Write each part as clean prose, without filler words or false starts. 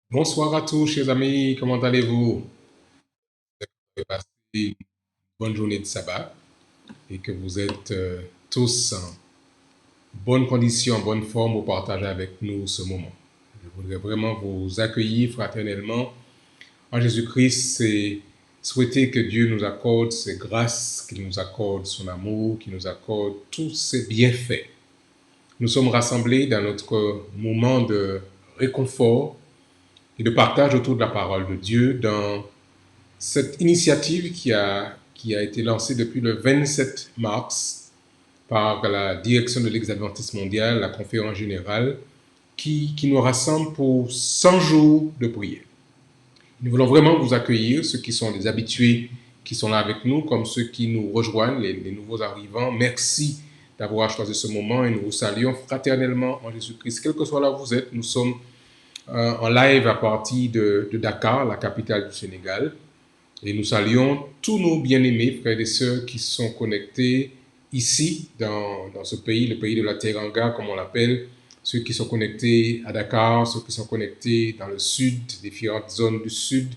Bonsoir à tous, chers amis, comment allez-vous? Vous avez passé une bonne journée de sabbat et que vous êtes tous en bonne condition, en bonne forme pour partager avec nous ce moment. Je voudrais vraiment vous accueillir fraternellement en Jésus-Christ et souhaiter que Dieu nous accorde ses grâces, qu'il nous accorde son amour, qu'il nous accorde tous ses bienfaits. Nous sommes rassemblés dans notre moment de réconfort et de partage autour de la parole de Dieu dans cette initiative qui a été lancée depuis le 27 mars par la direction de l'Ex-Adventiste mondial, la conférence générale, qui nous rassemble pour 100 jours de prière. Nous voulons vraiment vous accueillir, ceux qui sont les habitués qui sont là avec nous, comme ceux qui nous rejoignent, les nouveaux arrivants. Merci d'avoir choisi ce moment et nous vous saluons fraternellement en Jésus-Christ. Quel que soit là où vous êtes, nous sommes en live à partir de Dakar, la capitale du Sénégal. Et nous saluons tous nos bien-aimés frères et sœurs qui sont connectés ici, dans ce pays, le pays de la Teranga, comme on l'appelle, ceux qui sont connectés à Dakar, ceux qui sont connectés dans le sud, différentes zones du sud,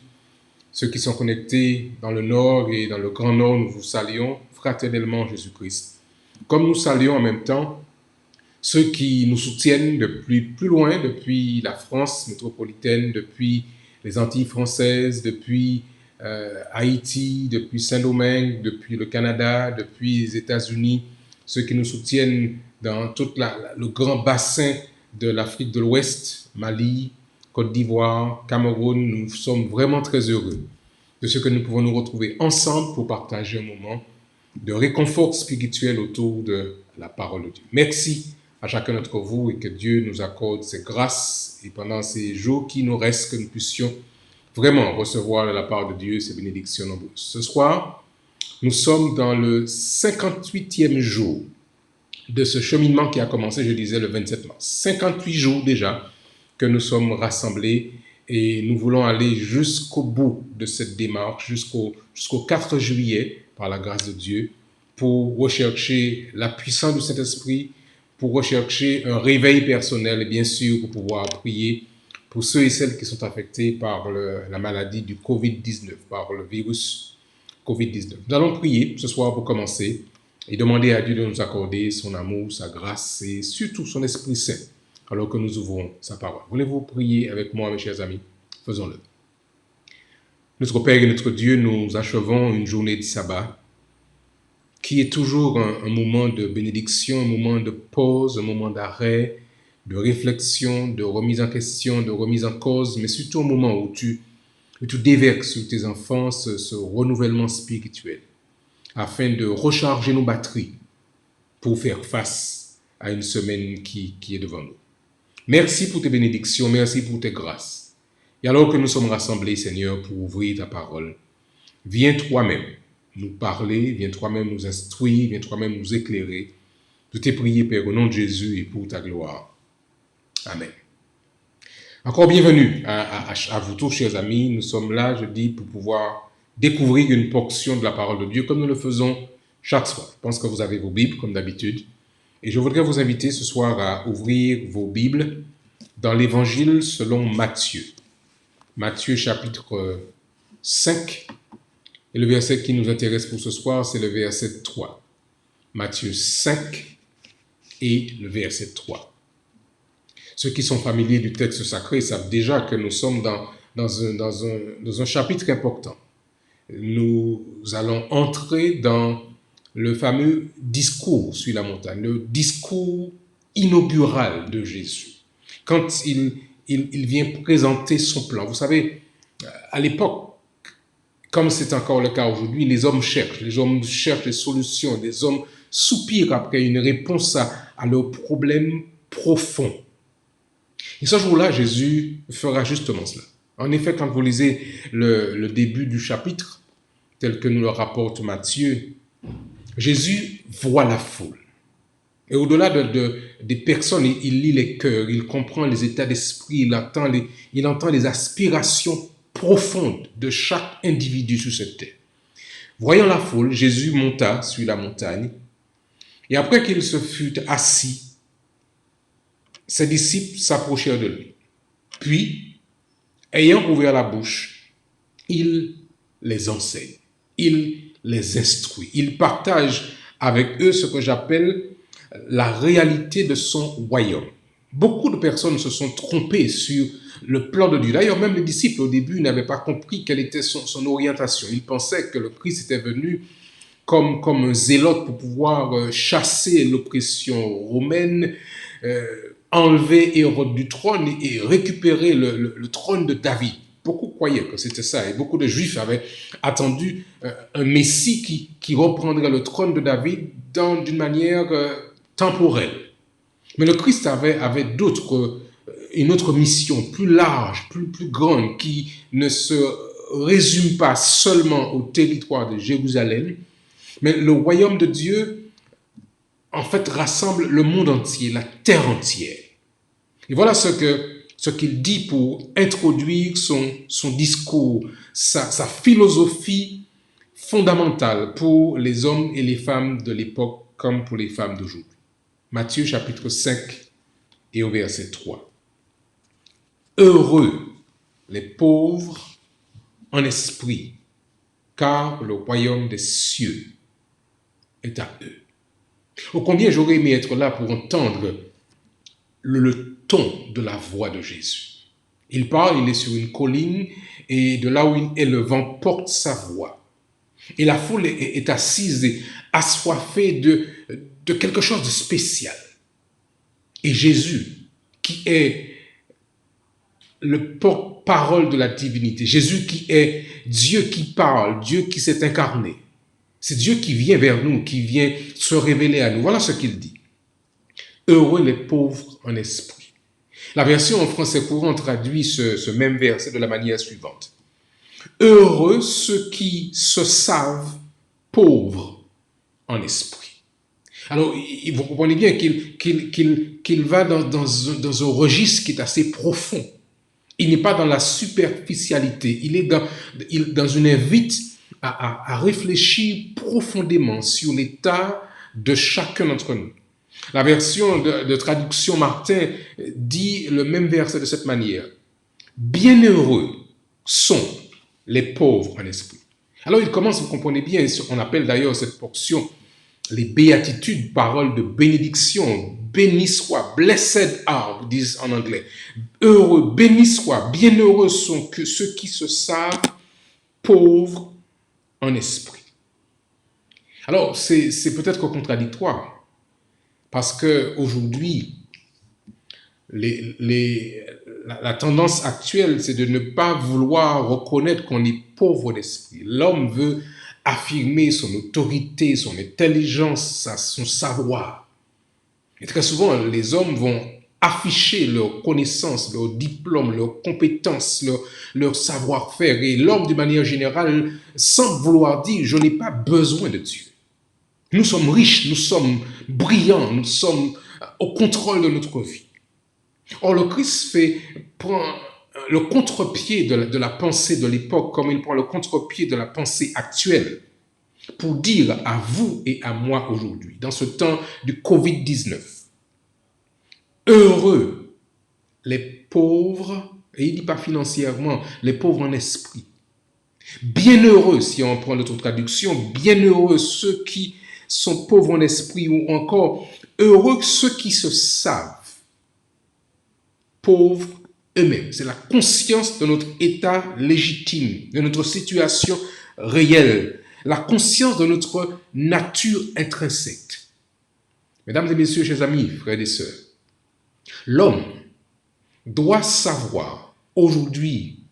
ceux qui sont connectés dans le nord et dans le grand nord, nous vous saluons fraternellement Jésus-Christ. Comme nous saluons en même temps ceux qui nous soutiennent depuis plus loin, depuis la France métropolitaine, depuis les Antilles françaises, depuis Haïti, depuis Saint-Domingue, depuis le Canada, depuis les États-Unis, ceux qui nous soutiennent dans tout le grand bassin de l'Afrique de l'Ouest, Mali, Côte d'Ivoire, Cameroun. Nous sommes vraiment très heureux de ce que nous pouvons nous retrouver ensemble pour partager un moment de réconfort spirituel autour de la parole de Dieu. Merci à chacun d'entre vous et que Dieu nous accorde ses grâces et pendant ces jours qui nous restent, que nous puissions vraiment recevoir de la part de Dieu ces bénédictions nombreuses. Ce soir, nous sommes dans le 58e jour de ce cheminement qui a commencé, je disais, le 27 mars. 58 jours déjà que nous sommes rassemblés et nous voulons aller jusqu'au bout de cette démarche, jusqu'au 4 juillet, par la grâce de Dieu, pour rechercher la puissance du Saint-Esprit, pour rechercher un réveil personnel et bien sûr pour pouvoir prier pour ceux et celles qui sont affectés par la maladie du Covid-19, par le virus Covid-19. Nous allons prier ce soir pour commencer et demander à Dieu de nous accorder son amour, sa grâce et surtout son Esprit Saint alors que nous ouvrons sa parole. Voulez-vous prier avec moi, mes chers amis? Faisons-le. Notre Père et notre Dieu, nous achevons une journée de sabbat qui est toujours un moment de bénédiction, un moment de pause, un moment d'arrêt, de réflexion, de remise en question, de remise en cause, mais surtout un moment où tu déverses sur tes enfants ce renouvellement spirituel afin de recharger nos batteries pour faire face à une semaine qui est devant nous. Merci pour tes bénédictions, merci pour tes grâces. Et alors que nous sommes rassemblés, Seigneur, pour ouvrir ta parole, viens toi-même nous parler, viens toi-même nous instruire, viens toi-même nous éclairer. Je t'ai prié, Père, au nom de Jésus et pour ta gloire. Amen. Encore bienvenue à vous tous, chers amis. Nous sommes là, je dis, pour pouvoir découvrir une portion de la parole de Dieu comme nous le faisons chaque soir. Je pense que vous avez vos Bibles, comme d'habitude. Et je voudrais vous inviter ce soir à ouvrir vos Bibles dans l'Évangile selon Matthieu. Matthieu chapitre 5. Et le verset qui nous intéresse pour ce soir, c'est le verset 3. Matthieu 5 et le verset 3. Ceux qui sont familiers du texte sacré savent déjà que nous sommes dans un chapitre important. Nous allons entrer dans le fameux discours sur la montagne, le discours inaugural de Jésus. Quand il vient présenter son plan. Vous savez, à l'époque, comme c'est encore le cas aujourd'hui, les hommes cherchent des solutions, les hommes soupirent après une réponse à leurs problèmes profonds. Et ce jour-là, Jésus fera justement cela. En effet, quand vous lisez le début du chapitre, tel que nous le rapporte Matthieu, Jésus voit la foule. Et au-delà des personnes, il lit les cœurs, il comprend les états d'esprit, il entend les aspirations profondes de chaque individu sur cette terre. Voyant la foule, Jésus monta sur la montagne Et après qu'il se fut assis, ses disciples s'approchèrent de lui. Puis, ayant ouvert la bouche, il les enseigne, il les instruit, il partage avec eux ce que j'appelle la réalité de son royaume. Beaucoup de personnes se sont trompées sur le plan de Dieu. D'ailleurs, même les disciples au début n'avaient pas compris quelle était son orientation. Ils pensaient que le Christ était venu comme un zélote pour pouvoir chasser l'oppression romaine, enlever Hérode du trône et récupérer le trône de David. Beaucoup croyaient que c'était ça et beaucoup de Juifs avaient attendu un Messie qui reprendrait le trône de David d'une manière temporelle. Mais le Christ avait une autre mission plus large, plus grande, qui ne se résume pas seulement au territoire de Jérusalem, mais le royaume de Dieu, en fait, rassemble le monde entier, la terre entière. Et voilà ce qu'il dit pour introduire son discours, sa philosophie fondamentale pour les hommes et les femmes de l'époque comme pour les femmes d'aujourd'hui. Matthieu chapitre 5 et au verset 3. Heureux les pauvres en esprit, car le royaume des cieux est à eux. Ô combien j'aurais aimé être là pour entendre le ton de la voix de Jésus. Il parle, il est sur une colline, et de là où il est, le vent porte sa voix. Et la foule est assise et assoiffée de quelque chose de spécial. Et Jésus, qui est le porte-parole de la divinité, Jésus qui est Dieu qui parle, Dieu qui s'est incarné, c'est Dieu qui vient vers nous, qui vient se révéler à nous. Voilà ce qu'il dit. Heureux les pauvres en esprit. La version en français courant traduit ce même verset de la manière suivante. Heureux ceux qui se savent pauvres en esprit. Alors, vous comprenez bien qu'il va dans un registre qui est assez profond. Il n'est pas dans la superficialité. Il est dans une invite à réfléchir profondément sur l'état de chacun d'entre nous. La version de traduction Martin dit le même verset de cette manière. Bienheureux sont les pauvres en esprit. Alors il commence, vous comprenez bien, on appelle d'ailleurs cette portion les béatitudes, paroles de bénédiction. Béni soit, blessed are, vous disent en anglais. Heureux, béni soit, bienheureux sont que ceux qui se savent pauvres en esprit. Alors c'est peut-être contradictoire. Parce qu'aujourd'hui, la tendance actuelle, c'est de ne pas vouloir reconnaître qu'on est pauvre d'esprit. L'homme veut affirmer son autorité, son intelligence, son savoir. Et très souvent, les hommes vont afficher leurs connaissances, leurs diplômes, leurs compétences, leur savoir-faire. Et l'homme, de manière générale, sans vouloir dire « je n'ai pas besoin de Dieu ». Nous sommes riches, nous sommes brillants, nous sommes au contrôle de notre vie. Or, le Christ prend le contre-pied de la pensée de l'époque comme il prend le contre-pied de la pensée actuelle pour dire à vous et à moi aujourd'hui, dans ce temps du Covid-19, heureux les pauvres, et il ne dit pas financièrement, les pauvres en esprit. Bienheureux, si on prend notre traduction, bienheureux ceux qui sont pauvres en esprit, ou encore heureux ceux qui se savent pauvres eux-mêmes. C'est la conscience de notre état légitime, de notre situation réelle, la conscience de notre nature intrinsèque. Mesdames et messieurs, chers amis, frères et sœurs, l'homme doit savoir aujourd'hui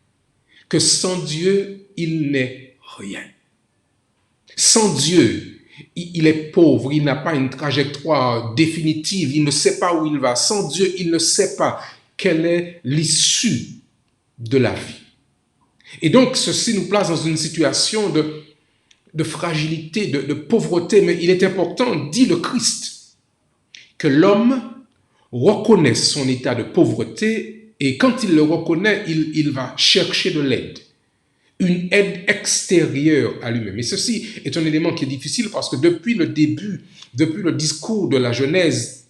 que sans Dieu, il n'est rien. Sans Dieu, il est pauvre, il n'a pas une trajectoire définitive, il ne sait pas où il va. Sans Dieu, il ne sait pas quelle est l'issue de la vie. Et donc, ceci nous place dans une situation de fragilité, de pauvreté, mais il est important, dit le Christ, que l'homme reconnaisse son état de pauvreté et quand il le reconnaît, il va chercher de l'aide. une aide extérieure à lui-même. Et ceci est un élément qui est difficile parce que depuis le début, depuis le discours de la Genèse,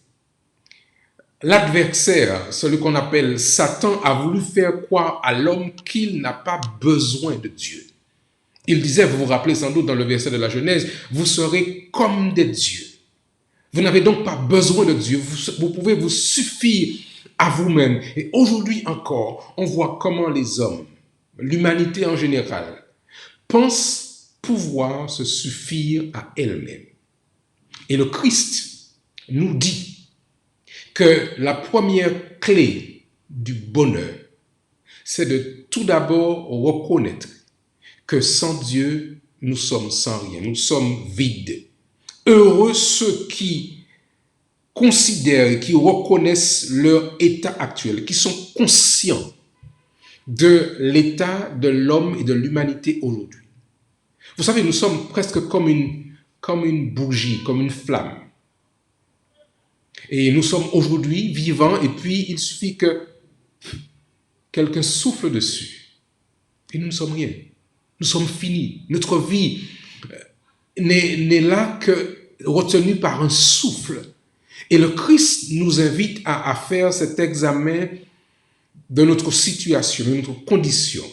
l'adversaire, celui qu'on appelle Satan, a voulu faire croire à l'homme qu'il n'a pas besoin de Dieu. Il disait, vous vous rappelez sans doute dans le verset de la Genèse, vous serez comme des dieux. Vous n'avez donc pas besoin de Dieu, vous pouvez vous suffire à vous-même. Et aujourd'hui encore, on voit comment les hommes, l'humanité en général, pense pouvoir se suffire à elle-même. Et le Christ nous dit que la première clé du bonheur, c'est de tout d'abord reconnaître que sans Dieu, nous sommes sans rien, nous sommes vides. Heureux ceux qui considèrent et qui reconnaissent leur état actuel, qui sont conscients de l'état de l'homme et de l'humanité aujourd'hui. Vous savez, nous sommes presque comme une bougie, comme une flamme. Et nous sommes aujourd'hui vivants et puis il suffit que quelqu'un souffle dessus. Et nous ne sommes rien. Nous sommes finis. Notre vie n'est là que retenue par un souffle. Et le Christ nous invite à faire cet examen de notre situation, de notre condition.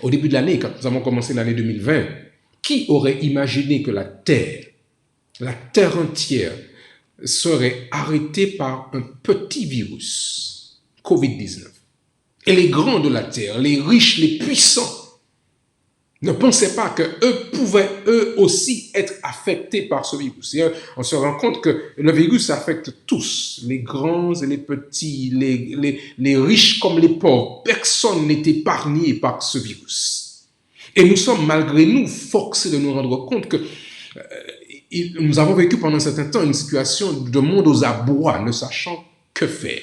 Au début de l'année, quand nous avons commencé l'année 2020, qui aurait imaginé que la Terre entière, serait arrêtée par un petit virus, Covid-19. Et les grands de la Terre, les riches, les puissants, ne pensaient pas qu'eux pouvaient eux aussi être affectés par ce virus. Et on se rend compte que le virus affecte tous, les grands et les petits, les riches comme les pauvres. Personne n'est épargné par ce virus. Et nous sommes malgré nous forcés de nous rendre compte que nous avons vécu pendant un certain temps une situation de monde aux abois, ne sachant que faire.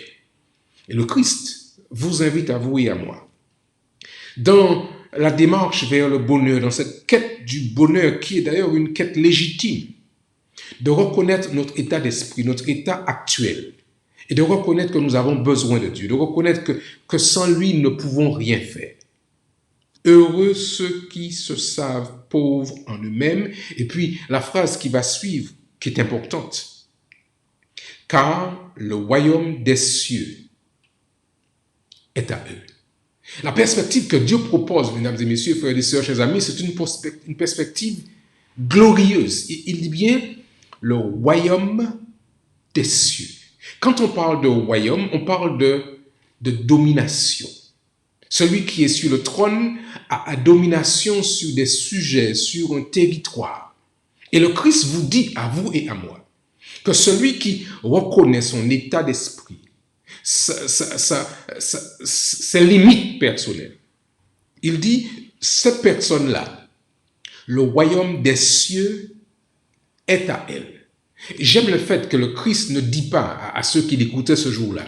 Et le Christ vous invite à vous et à moi, dans la démarche vers le bonheur, dans cette quête du bonheur qui est d'ailleurs une quête légitime, de reconnaître notre état d'esprit, notre état actuel, et de reconnaître que nous avons besoin de Dieu, de reconnaître que sans lui, nous ne pouvons rien faire. Heureux ceux qui se savent pauvres en eux-mêmes. Et puis la phrase qui va suivre, qui est importante, car le royaume des cieux est à eux. La perspective que Dieu propose, mesdames et messieurs, frères et sœurs, chers amis, c'est une perspective glorieuse. Il dit bien le royaume des cieux. Quand on parle de royaume, on parle de domination. Celui qui est sur le trône a domination sur des sujets, sur un territoire. Et le Christ vous dit à vous et à moi que celui qui reconnaît son état d'esprit, ses limites personnelles, il dit, cette personne-là, le royaume des cieux est à elle. J'aime le fait que le Christ ne dit pas à ceux qui l'écoutaient ce jour-là,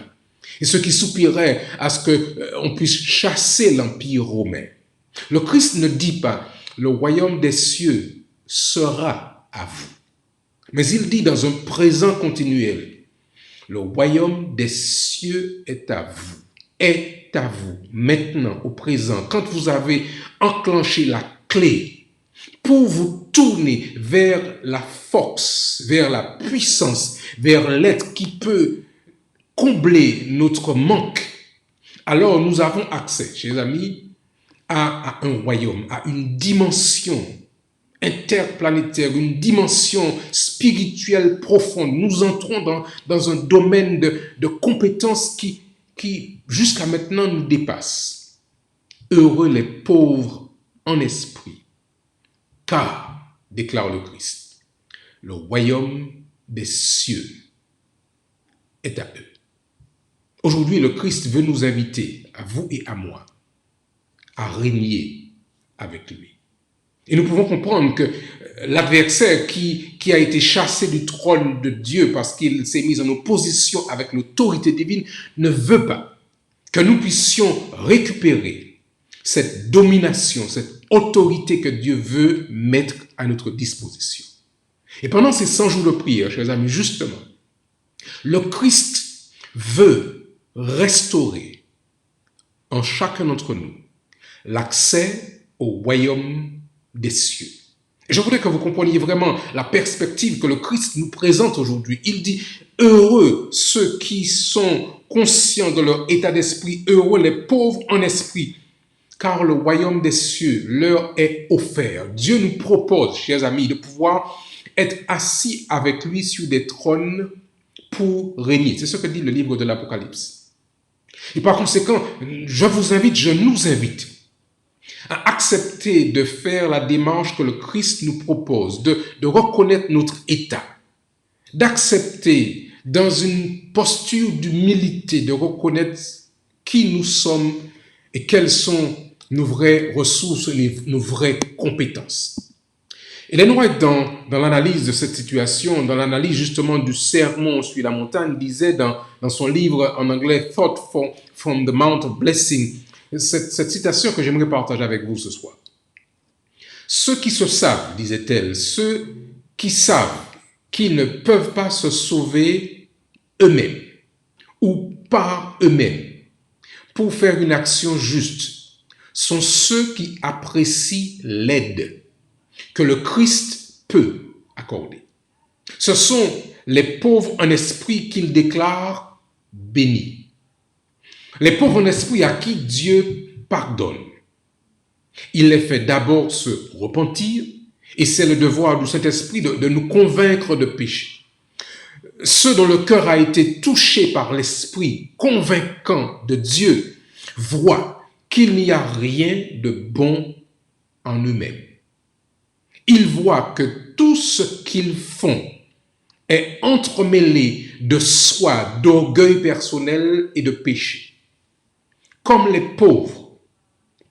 et ceux qui soupiraient à ce qu'on puisse chasser l'Empire romain. Le Christ ne dit pas, le royaume des cieux sera à vous. Mais il dit dans un présent continuel, le royaume des cieux est à vous, maintenant, au présent, quand vous avez enclenché la clé pour vous tourner vers la force, vers la puissance, vers l'être qui peut combler notre manque, alors nous avons accès, chers amis, à un royaume, à une dimension interplanétaire, une dimension spirituelle profonde. Nous entrons dans un domaine de compétences qui jusqu'à maintenant nous dépasse. Heureux les pauvres en esprit, car, déclare le Christ, le royaume des cieux est à eux. Aujourd'hui, le Christ veut nous inviter, à vous et à moi, à régner avec lui. Et nous pouvons comprendre que l'adversaire qui a été chassé du trône de Dieu parce qu'il s'est mis en opposition avec l'autorité divine ne veut pas que nous puissions récupérer cette domination, cette autorité que Dieu veut mettre à notre disposition. Et pendant ces 100 jours de prière, chers amis, justement, le Christ veut restaurer en chacun d'entre nous l'accès au royaume des cieux. Et je voudrais que vous compreniez vraiment la perspective que le Christ nous présente aujourd'hui. Il dit, heureux ceux qui sont conscients de leur état d'esprit, heureux les pauvres en esprit, car le royaume des cieux leur est offert. Dieu nous propose, chers amis, de pouvoir être assis avec lui sur des trônes pour régner. C'est ce que dit le livre de l'Apocalypse. Et par conséquent, je nous invite à accepter de faire la démarche que le Christ nous propose, de reconnaître notre état, d'accepter dans une posture d'humilité, de reconnaître qui nous sommes et quelles sont nos vraies ressources, nos vraies compétences. Ellen White, dans l'analyse de cette situation, dans l'analyse justement du sermon sur la montagne, disait dans son livre en anglais « Thought from the Mount of Blessing », cette citation que j'aimerais partager avec vous ce soir. Ceux qui se savent, disait-elle, ceux qui savent qu'ils ne peuvent pas se sauver eux-mêmes ou par eux-mêmes pour faire une action juste, sont ceux qui apprécient l'aide que le Christ peut accorder. Ce sont les pauvres en esprit qu'il déclare bénis. Les pauvres en esprit à qui Dieu pardonne. Il les fait d'abord se repentir et c'est le devoir du Saint-Esprit de nous convaincre de péché. Ceux dont le cœur a été touché par l'Esprit convaincant de Dieu voient qu'il n'y a rien de bon en eux-mêmes. Ils voient que tout ce qu'ils font est entremêlé de soi, d'orgueil personnel et de péché. Comme les pauvres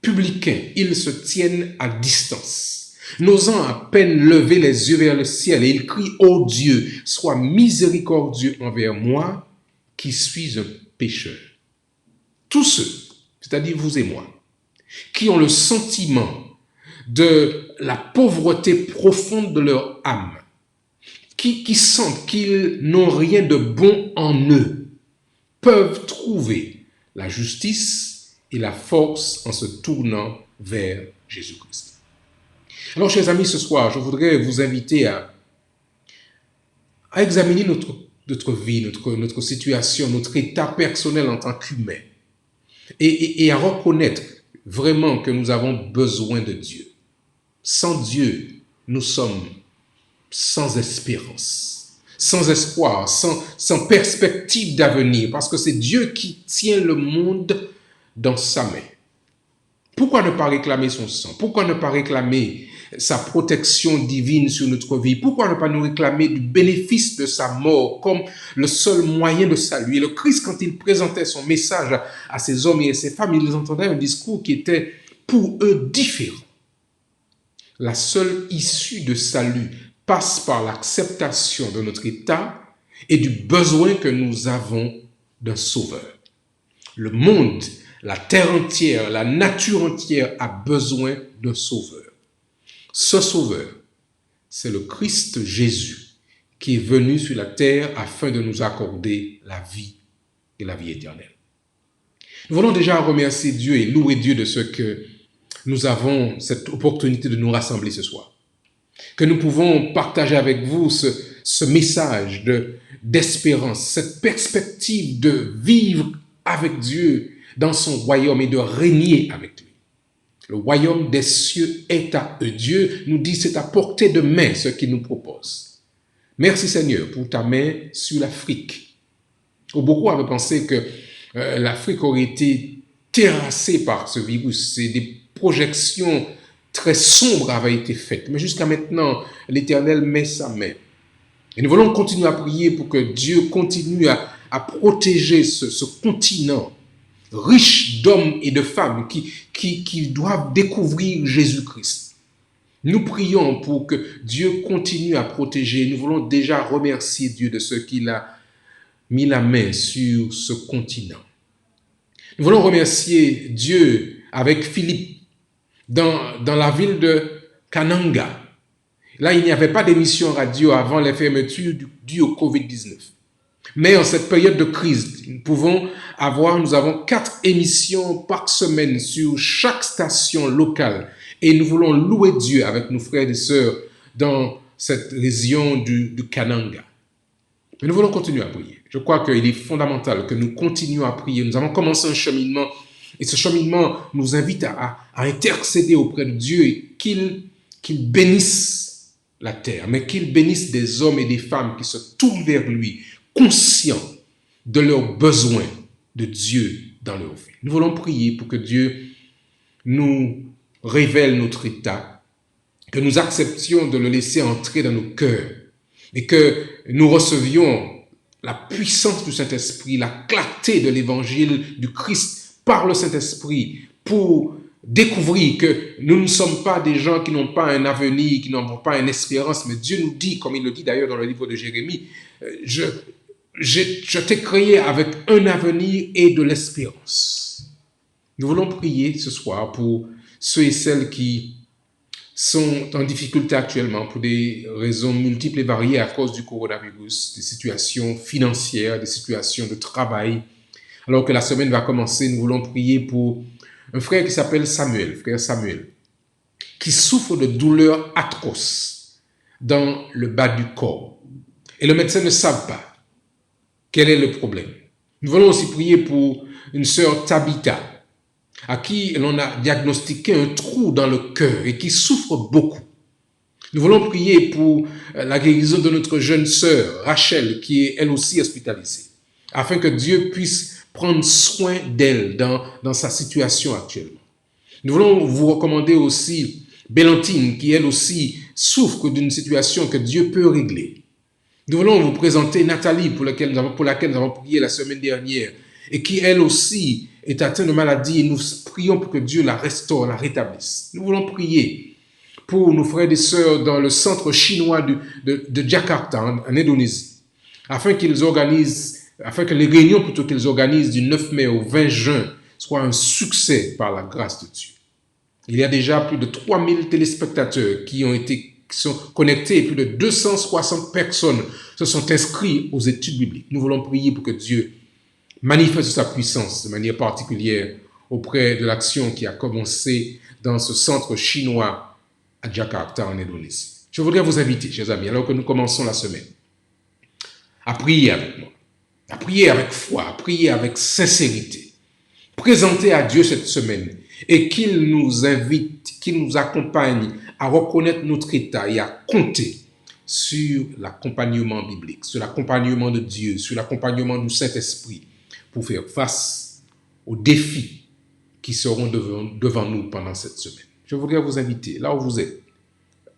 publicains, ils se tiennent à distance, n'osant à peine lever les yeux vers le ciel, et ils crient « Ô Dieu, sois miséricordieux envers moi, qui suis un pécheur. » Tous ceux, c'est-à-dire vous et moi, qui ont le sentiment de la pauvreté profonde de leur âme, qui sentent qu'ils n'ont rien de bon en eux, peuvent trouver la justice et la force en se tournant vers Jésus-Christ. Alors, chers amis, ce soir, je voudrais vous inviter à examiner notre vie, notre situation, notre état personnel en tant qu'humain et à reconnaître vraiment que nous avons besoin de Dieu. Sans Dieu, nous sommes sans espérance, sans espoir, sans perspective d'avenir, parce que c'est Dieu qui tient le monde dans sa main. Pourquoi ne pas réclamer son sang? Pourquoi ne pas réclamer sa protection divine sur notre vie? Pourquoi ne pas nous réclamer du bénéfice de sa mort comme le seul moyen de salut? Et le Christ, quand il présentait son message à ses hommes et à ses femmes, ils entendaient un discours qui était pour eux différent. La seule issue de salut passe par l'acceptation de notre état et du besoin que nous avons d'un sauveur. Le monde, la terre entière, la nature entière a besoin d'un sauveur. Ce sauveur, c'est le Christ Jésus qui est venu sur la terre afin de nous accorder la vie et la vie éternelle. Nous voulons déjà remercier Dieu et louer Dieu de ce que nous avons cette opportunité de nous rassembler ce soir. Que nous pouvons partager avec vous ce message d'espérance, cette perspective de vivre avec Dieu dans son royaume et de régner avec lui. Le royaume des cieux est à eux. Dieu nous dit c'est à portée de main ce qu'il nous propose. Merci Seigneur pour ta main sur l'Afrique. Beaucoup avaient pensé que l'Afrique aurait été terrassée par ce virus. C'est des projections très sombres avaient été faites. Mais jusqu'à maintenant, l'Éternel met sa main. Et nous voulons continuer à prier pour que Dieu continue à protéger ce continent riche d'hommes et de femmes qui doivent découvrir Jésus-Christ. Nous prions pour que Dieu continue à protéger. Nous voulons déjà remercier Dieu de ce qu'il a mis la main sur ce continent. Nous voulons remercier Dieu avec Philippe dans la ville de Kananga. Là, il n'y avait pas d'émission radio avant les fermetures dues au Covid-19. Mais en cette période de crise, nous avons 4 émissions par semaine sur chaque station locale Et nous voulons louer Dieu avec nos frères et sœurs dans cette région du Kananga. Mais nous voulons continuer à prier. Je crois qu'il est fondamental que nous continuions à prier. Nous avons commencé un cheminement et ce cheminement nous invite à intercéder auprès de Dieu et qu'il bénisse la terre, mais qu'il bénisse des hommes et des femmes qui se tournent vers lui, conscients de leurs besoins de Dieu dans leur vie. Nous voulons prier pour que Dieu nous révèle notre état, que nous acceptions de le laisser entrer dans nos cœurs et que nous recevions la puissance du Saint-Esprit, la clarté de l'évangile du Christ par le Saint-Esprit pour découvrir que nous ne sommes pas des gens qui n'ont pas un avenir, qui n'ont pas une espérance, mais Dieu nous dit, comme il le dit d'ailleurs dans le livre de Jérémie, je t'ai créé avec un avenir et de l'espérance. Nous voulons prier ce soir pour ceux et celles qui sont en difficulté actuellement pour des raisons multiples et variées à cause du coronavirus, des situations financières, des situations de travail. Alors que la semaine va commencer, nous voulons prier pour un frère qui s'appelle Samuel, frère Samuel, qui souffre de douleurs atroces dans le bas du corps. Et le médecin ne sait pas quel est le problème. Nous voulons aussi prier pour une sœur Tabitha, à qui l'on a diagnostiqué un trou dans le cœur et qui souffre beaucoup. Nous voulons prier pour la guérison de notre jeune sœur Rachel, qui est elle aussi hospitalisée, afin que Dieu puisse prendre soin d'elle dans sa situation actuellement. Nous voulons vous recommander aussi Bélantine, qui elle aussi souffre d'une situation que Dieu peut régler. Nous voulons vous présenter Nathalie, pour laquelle nous avons prié la semaine dernière, et qui elle aussi est atteinte de maladie, et nous prions pour que Dieu la restaure, la rétablisse. Nous voulons prier pour nos frères et sœurs dans le centre chinois de Jakarta, en Indonésie, afin que les réunions qu'ils organisent du 9 mai au 20 juin soient un succès par la grâce de Dieu. Il y a déjà plus de 3000 téléspectateurs qui sont connectés et plus de 260 personnes se sont inscrits aux études bibliques. Nous voulons prier pour que Dieu manifeste sa puissance de manière particulière auprès de l'action qui a commencé dans ce centre chinois à Jakarta, en Indonésie. Je voudrais vous inviter, chers amis, alors que nous commençons la semaine, à prier avec moi, à prier avec foi, à prier avec sincérité, présenter à Dieu cette semaine et qu'il nous invite, qu'il nous accompagne à reconnaître notre état et à compter sur l'accompagnement biblique, sur l'accompagnement de Dieu, sur l'accompagnement du Saint-Esprit pour faire face aux défis qui seront devant nous pendant cette semaine. Je voudrais vous inviter, là où vous êtes,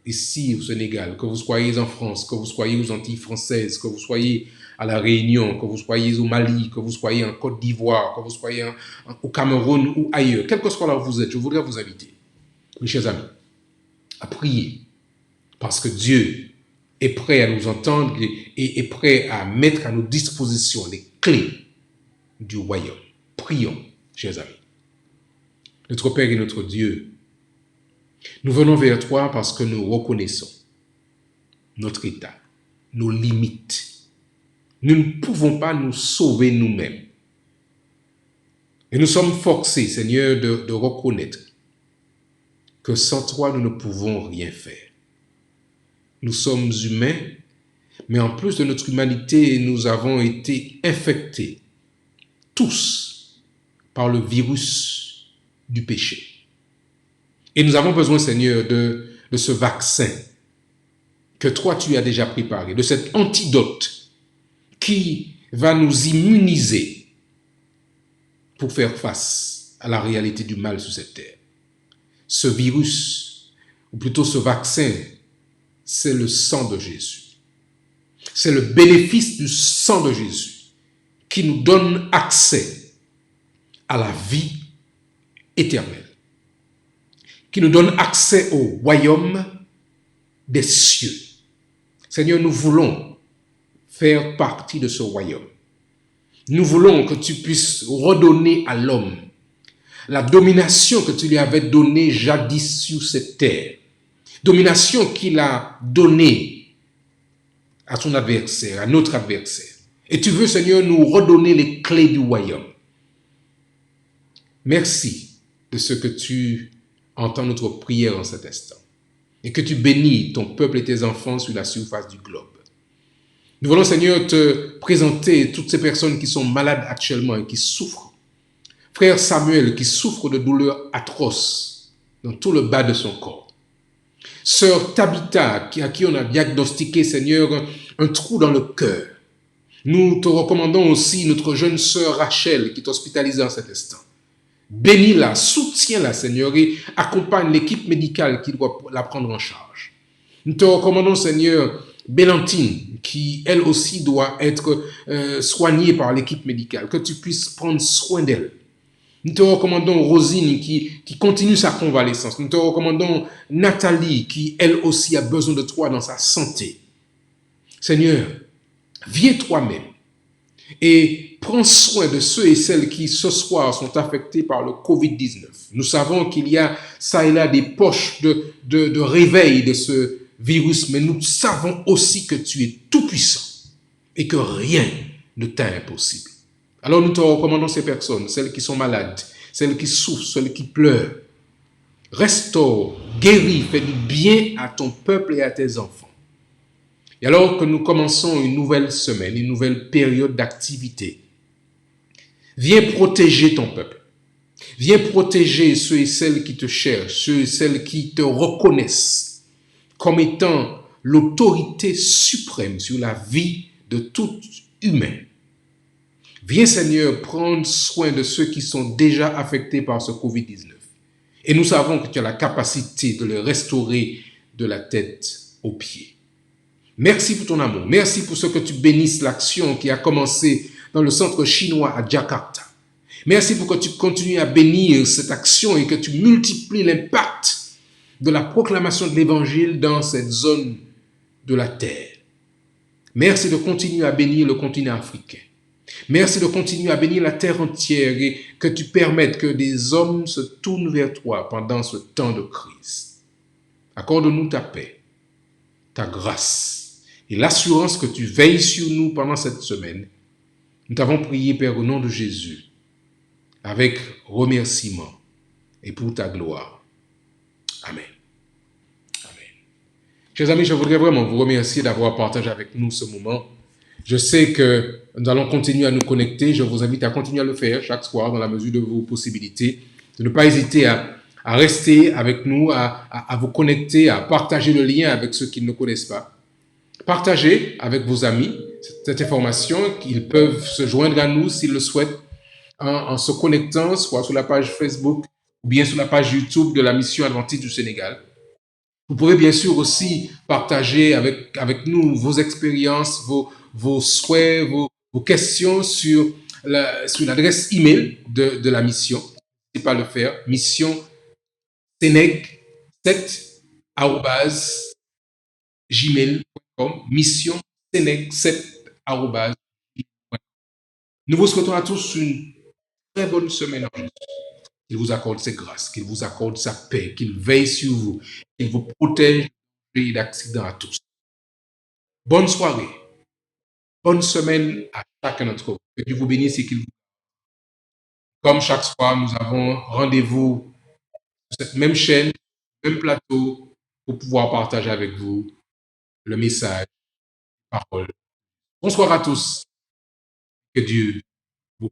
ici au Sénégal, que vous soyez en France, que vous soyez aux Antilles françaises, que vous soyez à La Réunion, que vous soyez au Mali, que vous soyez en Côte d'Ivoire, que vous soyez au Cameroun ou ailleurs, quel que soit là où vous êtes, je voudrais vous inviter, mes chers amis, à prier, parce que Dieu est prêt à nous entendre et est prêt à mettre à nos dispositions les clés du royaume. Prions, chers amis. Notre Père et notre Dieu, nous venons vers toi parce que nous reconnaissons notre état, nos limites. Nous ne pouvons pas nous sauver nous-mêmes. Et nous sommes forcés, Seigneur, de reconnaître que sans toi, nous ne pouvons rien faire. Nous sommes humains, mais en plus de notre humanité, nous avons été infectés, tous, par le virus du péché. Et nous avons besoin, Seigneur, de ce vaccin que toi, tu as déjà préparé, de cet antidote qui va nous immuniser pour faire face à la réalité du mal sur cette terre. Ce virus, ou plutôt ce vaccin, c'est le sang de Jésus. C'est le bénéfice du sang de Jésus qui nous donne accès à la vie éternelle, qui nous donne accès au royaume des cieux. Seigneur, nous voulons faire partie de ce royaume. Nous voulons que tu puisses redonner à l'homme la domination que tu lui avais donnée jadis sur cette terre. Domination qu'il a donnée à son adversaire, à notre adversaire. Et tu veux, Seigneur, nous redonner les clés du royaume. Merci de ce que tu entends notre prière en cet instant. Et que tu bénis ton peuple et tes enfants sur la surface du globe. Nous voulons, Seigneur, te présenter toutes ces personnes qui sont malades actuellement et qui souffrent. Frère Samuel qui souffre de douleurs atroces dans tout le bas de son corps. Sœur Tabitha à qui on a diagnostiqué, Seigneur, un trou dans le cœur. Nous te recommandons aussi notre jeune sœur Rachel qui est hospitalisée en cet instant. Bénis-la, soutiens-la, Seigneur, et accompagne l'équipe médicale qui doit la prendre en charge. Nous te recommandons, Seigneur, Bélantine, qui elle aussi doit être soignée par l'équipe médicale, que tu puisses prendre soin d'elle. Nous te recommandons Rosine qui continue sa convalescence. Nous te recommandons Nathalie qui elle aussi a besoin de toi dans sa santé. Seigneur, viens toi-même et prends soin de ceux et celles qui ce soir sont affectés par le Covid-19. Nous savons qu'il y a ça et là des poches de réveil de ce virus, mais nous savons aussi que tu es tout puissant et que rien ne t'est impossible. Alors nous te recommandons ces personnes, celles qui sont malades, celles qui souffrent, celles qui pleurent. Restaure, guéris, fais du bien à ton peuple et à tes enfants. Et alors que nous commençons une nouvelle semaine, une nouvelle période d'activité, viens protéger ton peuple. Viens protéger ceux et celles qui te cherchent, ceux et celles qui te reconnaissent comme étant l'autorité suprême sur la vie de tout humain. Viens, Seigneur, prendre soin de ceux qui sont déjà affectés par ce Covid-19. Et nous savons que tu as la capacité de les restaurer de la tête aux pieds. Merci pour ton amour. Merci pour ce que tu bénisses l'action qui a commencé dans le centre chinois à Jakarta. Merci pour que tu continues à bénir cette action et que tu multiplies l'impact de la proclamation de l'évangile dans cette zone de la terre. Merci de continuer à bénir le continent africain. Merci de continuer à bénir la terre entière et que tu permettes que des hommes se tournent vers toi pendant ce temps de crise. Accorde-nous ta paix, ta grâce et l'assurance que tu veilles sur nous pendant cette semaine. Nous t'avons prié, Père, au nom de Jésus, avec remerciement et pour ta gloire. Amen. Amen. Chers amis, je voudrais vraiment vous remercier d'avoir partagé avec nous ce moment. Je sais que nous allons continuer à nous connecter. Je vous invite à continuer à le faire chaque soir dans la mesure de vos possibilités. De ne pas hésiter à rester avec nous, à vous connecter, à partager le lien avec ceux qui ne le connaissent pas. Partagez avec vos amis cette information, qu'ils peuvent se joindre à nous s'ils le souhaitent en se connectant, soit sur la page Facebook ou bien sur la page YouTube de la Mission Adventiste du Sénégal. Vous pouvez bien sûr aussi partager avec nous vos expériences, vos souhaits, vos questions sur l'adresse email de la mission. N'hésitez pas à le faire. Mission Sénègue7@gmail.com. Mission Sénègue7@gmail.com. Nous vous souhaitons à tous une très bonne semaine en Jésus. Qu'il vous accorde ses grâces, qu'il vous accorde sa paix, qu'il veille sur vous, qu'il vous protège d'accidents à tous. Bonne soirée, bonne semaine à chacun d'entre vous. Que Dieu vous bénisse et qu'il vous... Comme chaque soir, nous avons rendez-vous sur cette même chaîne, même plateau, pour pouvoir partager avec vous le message, la parole. Bonsoir à tous. Que Dieu vous bénisse.